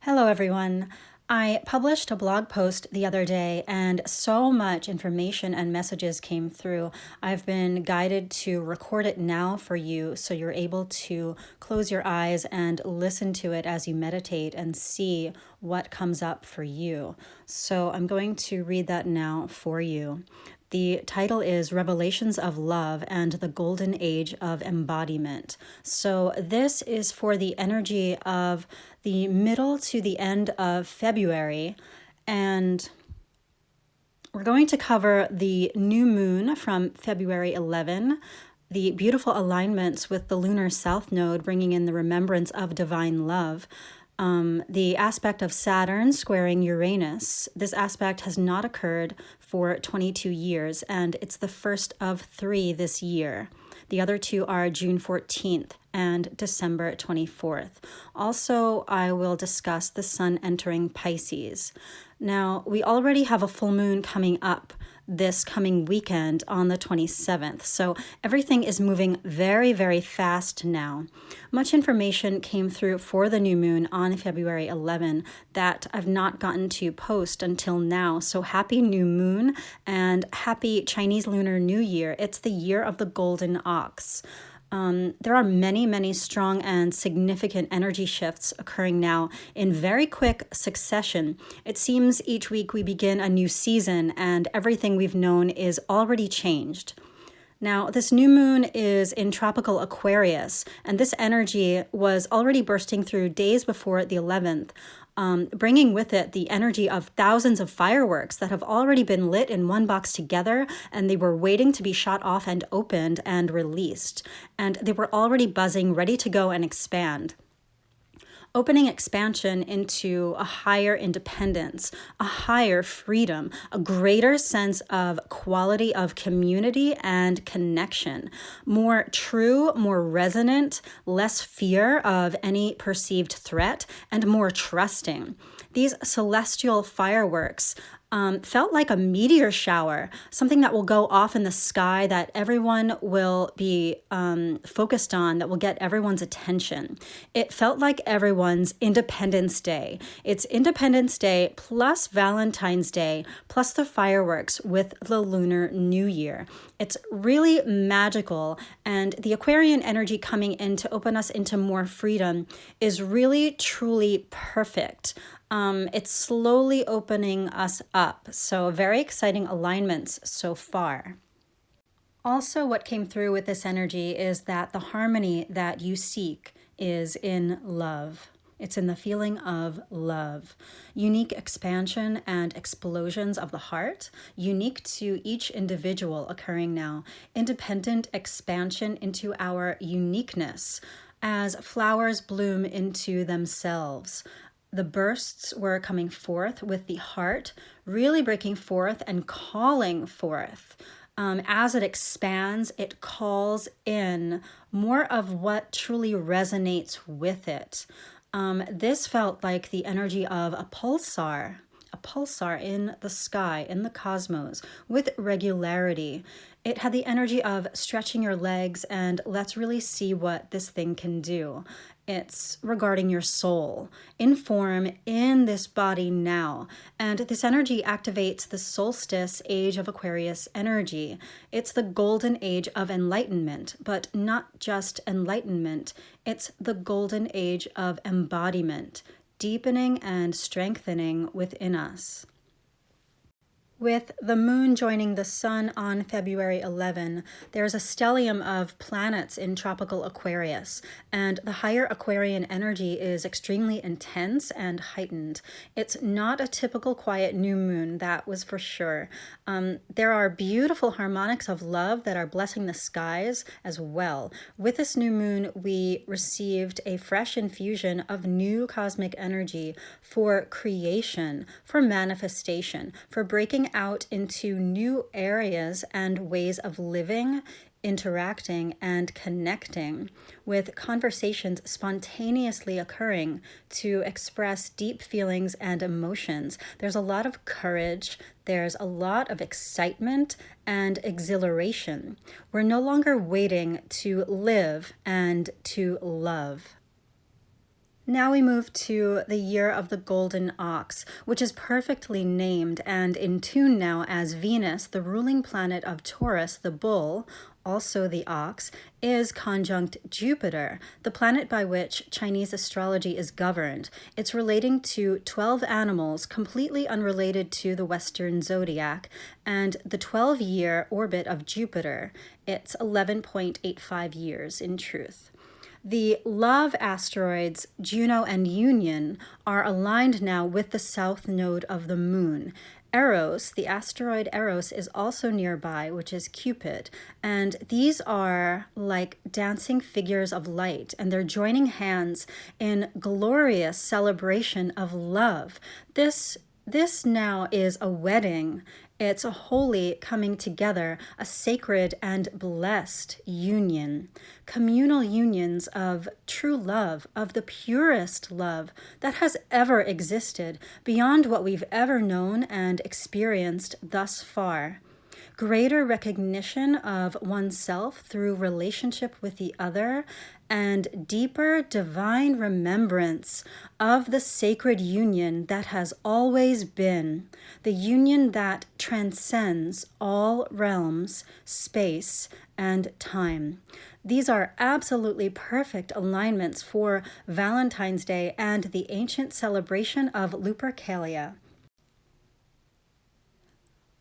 Hello, everyone. I published a blog post the other day, and so much information and messages came through. I've been guided to record it now for you so you're able to close your eyes and listen to it as you meditate and see what comes up for you. So I'm going to read that now for you. The title is Revelations of Love and the Golden Age of Embodiment. So this is for the energy of the middle to the end of February, and we're going to cover the new moon from February 11, the beautiful alignments with the lunar south node, bringing in the remembrance of divine love. The aspect of Saturn squaring Uranus. This aspect has not occurred for 22 years, and it's the first of 3 this year. The other two are June 14th and December 24th. Also, I will discuss the sun entering Pisces. Now, we already have a full moon coming up this coming weekend on the 27th. So everything is moving very, very fast now. Much information came through for the new moon on February 11 that I've not gotten to post until now. So happy new moon and happy Chinese Lunar New Year. It's the year of the golden ox. There are many, many strong and significant energy shifts occurring now in very quick succession. It seems each week we begin a new season and everything we've known is already changed. Now, this new moon is in tropical Aquarius, and this energy was already bursting through days before the 11th, bringing with it the energy of thousands of fireworks that have already been lit in one box together, and they were waiting to be shot off and opened and released. And they were already buzzing, ready to go and expand. Opening expansion into a higher independence, a higher freedom, a greater sense of quality of community and connection, more true, more resonant, less fear of any perceived threat, and more trusting. These celestial fireworks felt like a meteor shower, something that will go off in the sky that everyone will be focused on, that will get everyone's attention. It felt like everyone's Independence Day. It's Independence Day plus Valentine's Day plus the fireworks with the Lunar New Year. It's really magical, and the Aquarian energy coming in to open us into more freedom is really, truly perfect. It's slowly opening us up. So very exciting alignments so far. Also, what came through with this energy is that the harmony that you seek is in love. It's in the feeling of love. Unique expansion and explosions of the heart, unique to each individual occurring now. Independent expansion into our uniqueness as flowers bloom into themselves. The bursts were coming forth with the heart really breaking forth and calling forth. As it expands, it calls in more of what truly resonates with it. This felt like the energy of a pulsar in the sky, in the cosmos, with regularity. It had the energy of stretching your legs and let's really see what this thing can do. It's regarding your soul, in form, in this body now. And this energy activates the solstice age of Aquarius energy. It's the golden age of enlightenment, but not just enlightenment. It's the golden age of embodiment, deepening and strengthening within us. With the moon joining the sun on February 11, there's a stellium of planets in tropical Aquarius, and the higher Aquarian energy is extremely intense and heightened. It's not a typical quiet new moon, that was for sure. There are beautiful harmonics of love that are blessing the skies as well. With this new moon, we received a fresh infusion of new cosmic energy for creation, for manifestation, for breaking out into new areas and ways of living, interacting, and connecting, with conversations spontaneously occurring to express deep feelings and emotions. There's a lot of courage, there's a lot of excitement and exhilaration. We're no longer waiting to live and to love. Now we move to the year of the golden ox, which is perfectly named and in tune now as Venus, the ruling planet of Taurus, the bull, also the ox, is conjunct Jupiter, the planet by which Chinese astrology is governed. It's relating to 12 animals completely unrelated to the Western zodiac and the 12-year orbit of Jupiter. It's 11.85 years in truth. The love asteroids Juno and Union are aligned now with the south node of the moon. Eros, the asteroid Eros, is also nearby, which is Cupid. And these are like dancing figures of light, and they're joining hands in glorious celebration of love. This now is a wedding. It's a holy coming together, a sacred and blessed union, communal unions of true love, of the purest love that has ever existed, beyond what we've ever known and experienced thus far. Greater recognition of oneself through relationship with the other, and deeper divine remembrance of the sacred union that has always been, the union that transcends all realms, space, and time. These are absolutely perfect alignments for Valentine's Day and the ancient celebration of Lupercalia.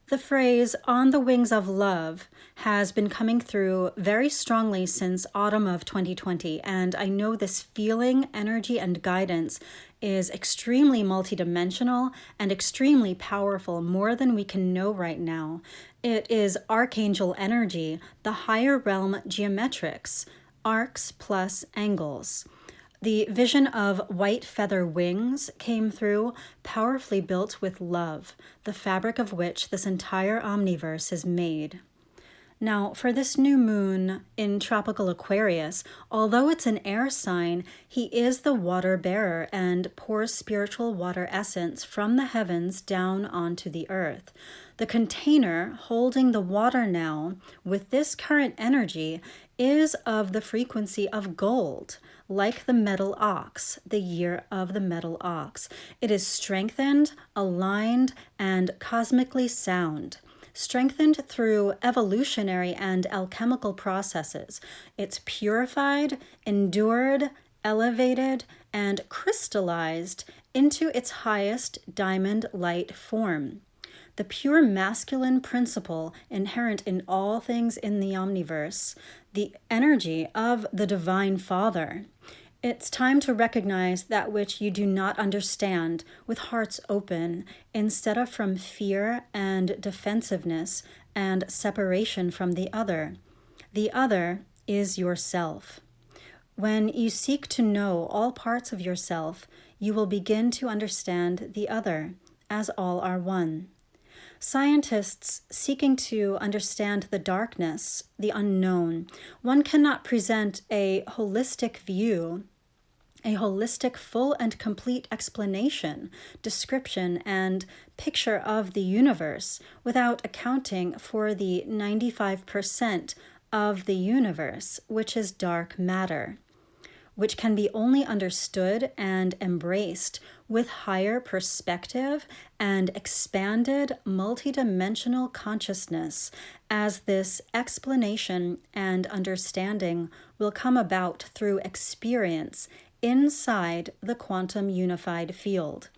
The phrase "on the wings of love" has been coming through very strongly since autumn of 2020, and I know this feeling, energy, and guidance is extremely multidimensional and extremely powerful, more than we can know right now. It is archangel energy, the higher realm geometrics, arcs plus angles. The vision of white feather wings came through, powerfully built with love, the fabric of which this entire omniverse is made. Now, for this new moon in tropical Aquarius, although it's an air sign, he is the water bearer and pours spiritual water essence from the heavens down onto the earth. The container holding the water now, with this current energy, is of the frequency of gold, like the metal ox, the year of the metal ox. It is strengthened, aligned, and cosmically sound. Strengthened through evolutionary and alchemical processes. It's purified, endured, elevated, and crystallized into its highest diamond light form. The pure masculine principle inherent in all things in the omniverse, the energy of the Divine Father. It's time to recognize that which you do not understand with hearts open, instead of from fear and defensiveness and separation from the other. The other is yourself. When you seek to know all parts of yourself, you will begin to understand the other, as all are one. Scientists seeking to understand the darkness, the unknown, one cannot present a holistic view, a holistic, full and complete explanation, description, and picture of the universe without accounting for the 95% of the universe, which is dark matter, which can be only understood and embraced with higher perspective and expanded multidimensional consciousness, as this explanation and understanding will come about through experience inside the quantum unified field.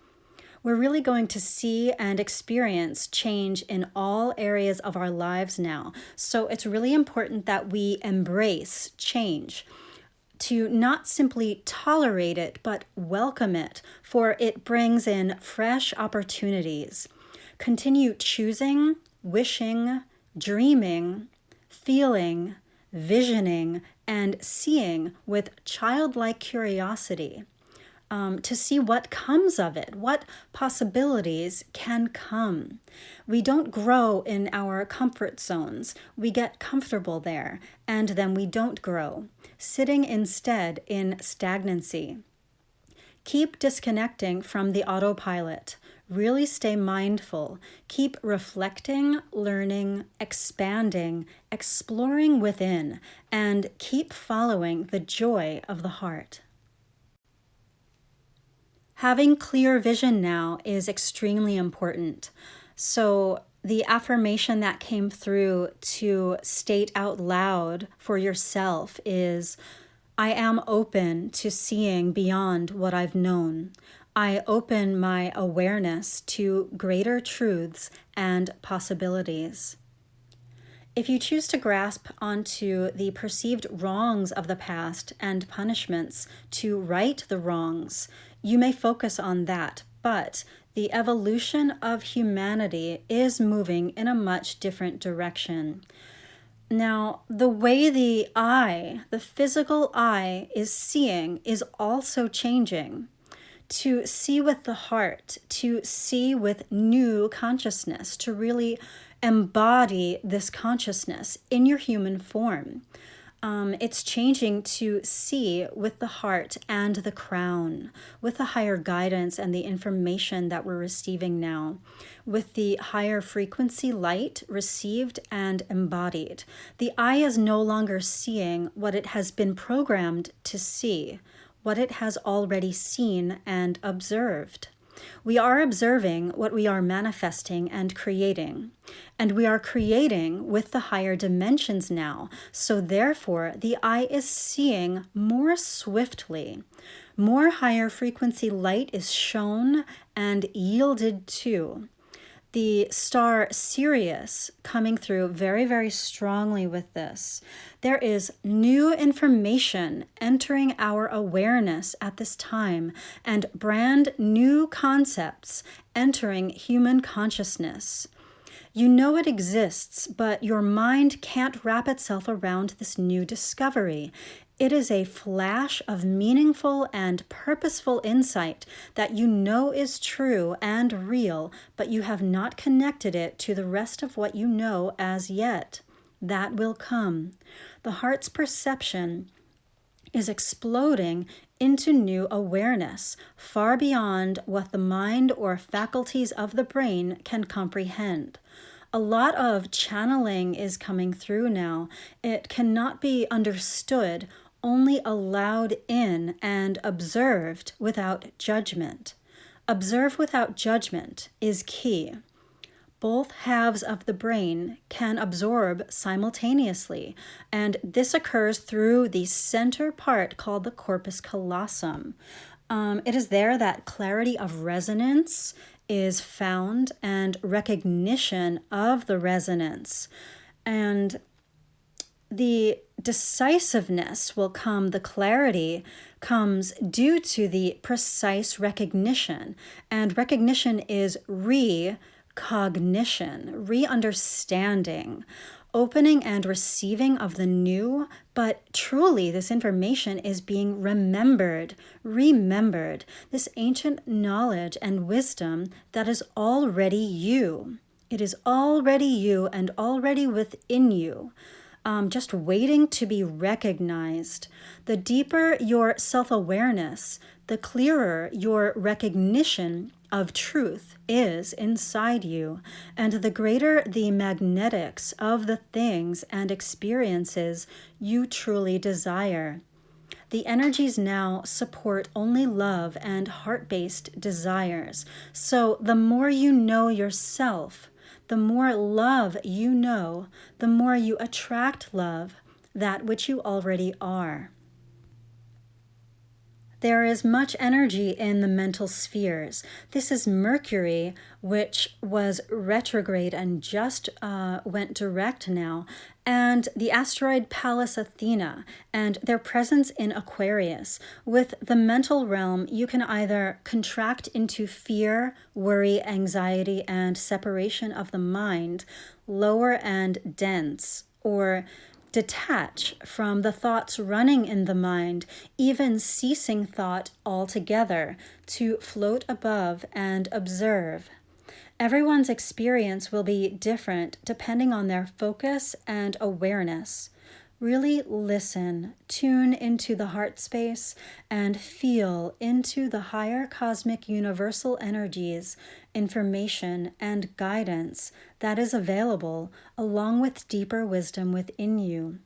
We're really going to see and experience change in all areas of our lives now. So it's really important that we embrace change, to not simply tolerate it, but welcome it, for it brings in fresh opportunities. Continue choosing, wishing, dreaming, feeling, visioning, and seeing with childlike curiosity, to see what comes of it, what possibilities can come. We don't grow in our comfort zones. We get comfortable there, and then we don't grow, sitting instead in stagnancy. Keep disconnecting from the autopilot. Really stay mindful. Keep reflecting, learning, expanding, exploring within, and keep following the joy of the heart. Having clear vision now is extremely important. So the affirmation that came through to state out loud for yourself is, I am open to seeing beyond what I've known. I open my awareness to greater truths and possibilities. If you choose to grasp onto the perceived wrongs of the past and punishments to right the wrongs, you may focus on that, but the evolution of humanity is moving in a much different direction. Now, the way the eye, the physical eye, is seeing is also changing. To see with the heart, to see with new consciousness, to really embody this consciousness in your human form. It's changing to see with the heart and the crown, with the higher guidance and the information that we're receiving now, with the higher frequency light received and embodied. The eye is no longer seeing what it has been programmed to see, what it has already seen and observed. We are observing what we are manifesting and creating. And we are creating with the higher dimensions now. So therefore, the eye is seeing more swiftly. More higher frequency light is shown and yielded to. The star Sirius coming through very, very strongly with this. There is new information entering our awareness at this time and brand new concepts entering human consciousness. You know it exists, but your mind can't wrap itself around this new discovery. It is a flash of meaningful and purposeful insight that you know is true and real, but you have not connected it to the rest of what you know as yet. That will come. The heart's perception is exploding into new awareness, far beyond what the mind or faculties of the brain can comprehend. A lot of channeling is coming through now. It cannot be understood, only allowed in and observed without judgment. Observe without judgment is key. Both halves of the brain can absorb simultaneously, and this occurs through the center part called the corpus callosum. It is there that clarity of resonance is found and recognition of the resonance. And the decisiveness will come, the clarity comes due to the precise recognition. And recognition is recognition, re-understanding, opening and receiving of the new, but truly this information is being remembered, this ancient knowledge and wisdom that is already you. It is already you and already within you. Just waiting to be recognized. The deeper your self-awareness, the clearer your recognition of truth is inside you, and the greater the magnetics of the things and experiences you truly desire. The energies now support only love and heart-based desires. So the more you know yourself, the more love you know, the more you attract love, that which you already are. There is much energy in the mental spheres. This is Mercury, which was retrograde and just went direct now, and the asteroid Pallas Athena, and their presence in Aquarius. With the mental realm, you can either contract into fear, worry, anxiety, and separation of the mind, lower and dense, or detach from the thoughts running in the mind, even ceasing thought altogether, to float above and observe. Everyone's experience will be different depending on their focus and awareness. Really listen, tune into the heart space, and feel into the higher cosmic universal energies, information, and guidance that is available, along with deeper wisdom within you.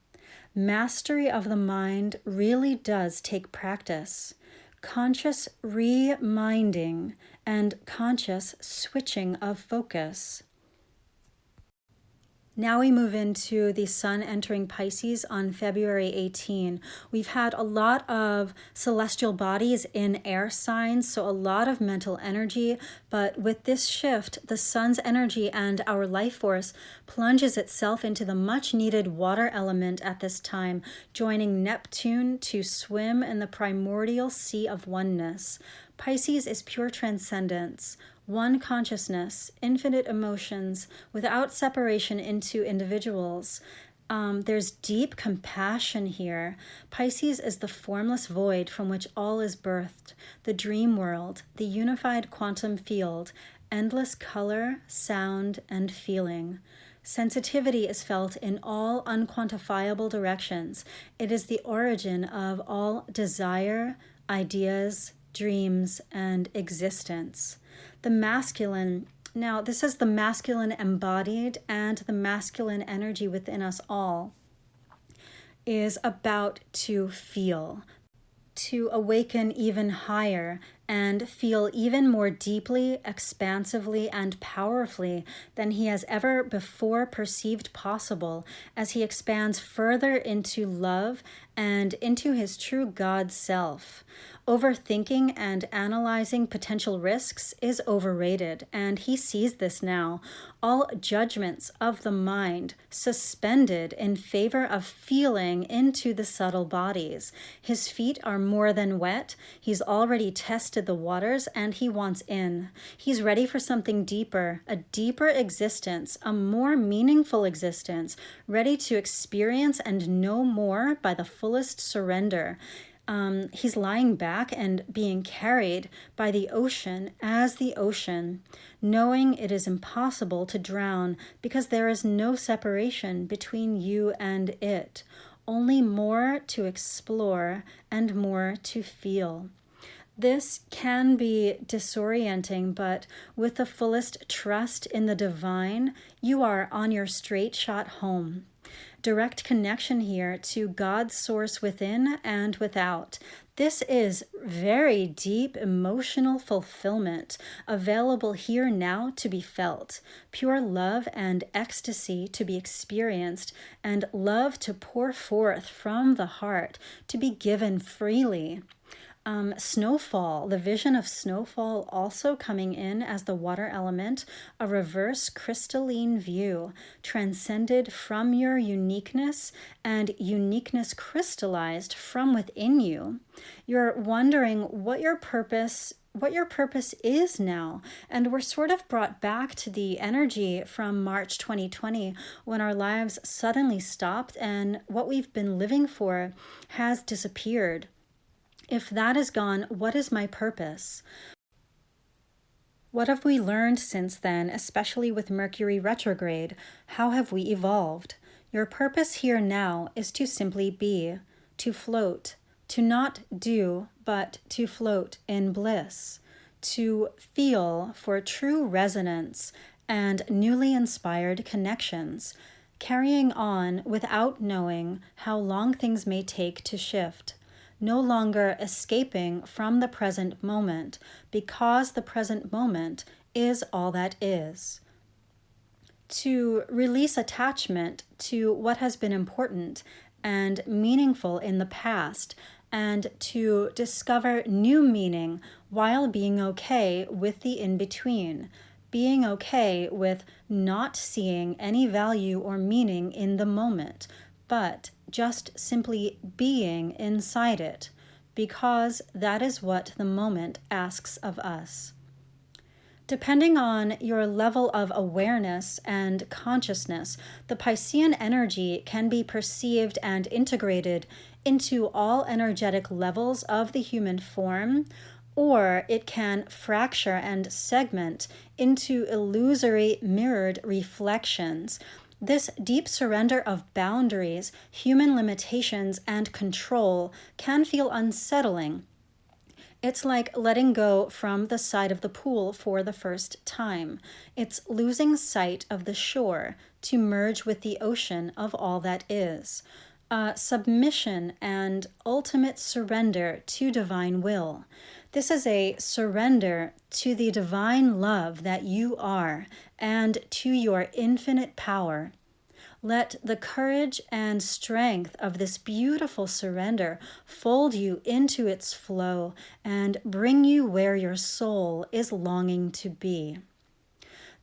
Mastery of the mind really does take practice. conscious reminding, and conscious switching of focus. Now we move into the sun entering Pisces on February 18. We've had a lot of celestial bodies in air signs, so a lot of mental energy. But with this shift, the sun's energy and our life force plunges itself into the much needed water element at this time, joining Neptune to swim in the primordial sea of oneness. Pisces is pure transcendence, one consciousness, infinite emotions, without separation into individuals. There's deep compassion here. Pisces is the formless void from which all is birthed, the dream world, the unified quantum field, endless color, sound, and feeling. Sensitivity is felt in all unquantifiable directions. It is the origin of all desire, ideas, dreams, and existence. The masculine, now this is the masculine embodied and the masculine energy within us all, is about to feel, to awaken even higher and feel even more deeply, expansively, and powerfully than he has ever before perceived possible as he expands further into love and into his true God self. Overthinking and analyzing potential risks is overrated, and he sees this now. All judgments of the mind suspended in favor of feeling into the subtle bodies. His feet are more than wet. He's already tested the waters, and he wants in. He's ready for something deeper, a deeper existence, a more meaningful existence, ready to experience and know more by the fullest surrender. He's lying back and being carried by the ocean as the ocean, knowing it is impossible to drown because there is no separation between you and it, only more to explore and more to feel. This can be disorienting, but with the fullest trust in the divine, you are on your straight shot home. Direct connection here to God's source within and without. This is very deep emotional fulfillment, available here now to be felt, pure love and ecstasy to be experienced, and love to pour forth from the heart, to be given freely. Snowfall, the vision of snowfall also coming in as the water element, a reverse crystalline view, transcended from your uniqueness and uniqueness crystallized from within you. You're wondering what your purpose is now. And we're sort of brought back to the energy from March 2020 when our lives suddenly stopped and what we've been living for has disappeared. If that is gone, what is my purpose? What have we learned since then, especially with Mercury retrograde? How have we evolved? Your purpose here now is to simply be, to float, to not do, but to float in bliss, to feel for true resonance and newly inspired connections, carrying on without knowing how long things may take to shift. No longer escaping from the present moment, because the present moment is all that is. To release attachment to what has been important and meaningful in the past, and to discover new meaning while being okay with the in-between, being okay with not seeing any value or meaning in the moment, but just simply being inside it, because that is what the moment asks of us. Depending on your level of awareness and consciousness, the Piscean energy can be perceived and integrated into all energetic levels of the human form, or it can fracture and segment into illusory mirrored reflections. This deep surrender of boundaries, human limitations, and control can feel unsettling. It's like letting go from the side of the pool for the first time. It's losing sight of the shore to merge with the ocean of all that is. submission and ultimate surrender to divine will. This is a surrender to the divine love that you are and to your infinite power. Let the courage and strength of this beautiful surrender fold you into its flow and bring you where your soul is longing to be.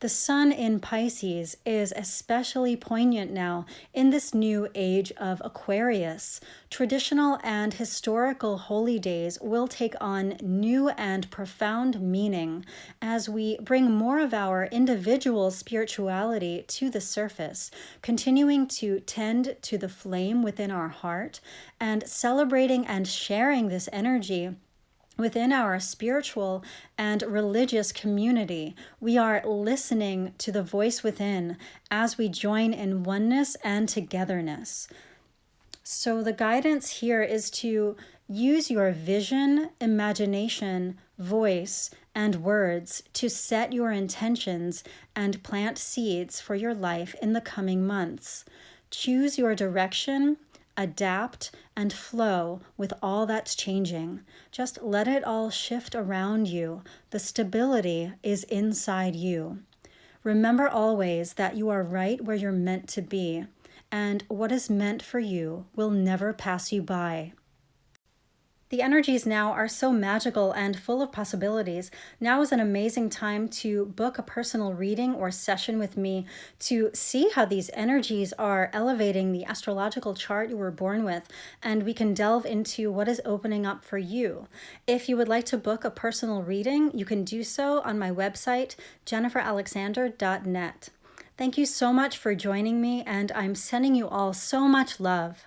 The sun in Pisces is especially poignant now in this new age of Aquarius. Traditional and historical holy days will take on new and profound meaning as we bring more of our individual spirituality to the surface, continuing to tend to the flame within our heart and celebrating and sharing this energy within our spiritual and religious community. We are listening to the voice within as we join in oneness and togetherness. So the guidance here is to use your vision, imagination, voice, and words to set your intentions and plant seeds for your life in the coming months. Choose your direction, adapt, and flow with all that's changing. Just let it all shift around you. The stability is inside you. Remember always that you are right where you're meant to be, and what is meant for you will never pass you by. The energies now are so magical and full of possibilities. Now is an amazing time to book a personal reading or session with me to see how these energies are elevating the astrological chart you were born with, and we can delve into what is opening up for you. If you would like to book a personal reading, you can do so on my website, jenniferalexander.net. Thank you so much for joining me, and I'm sending you all so much love.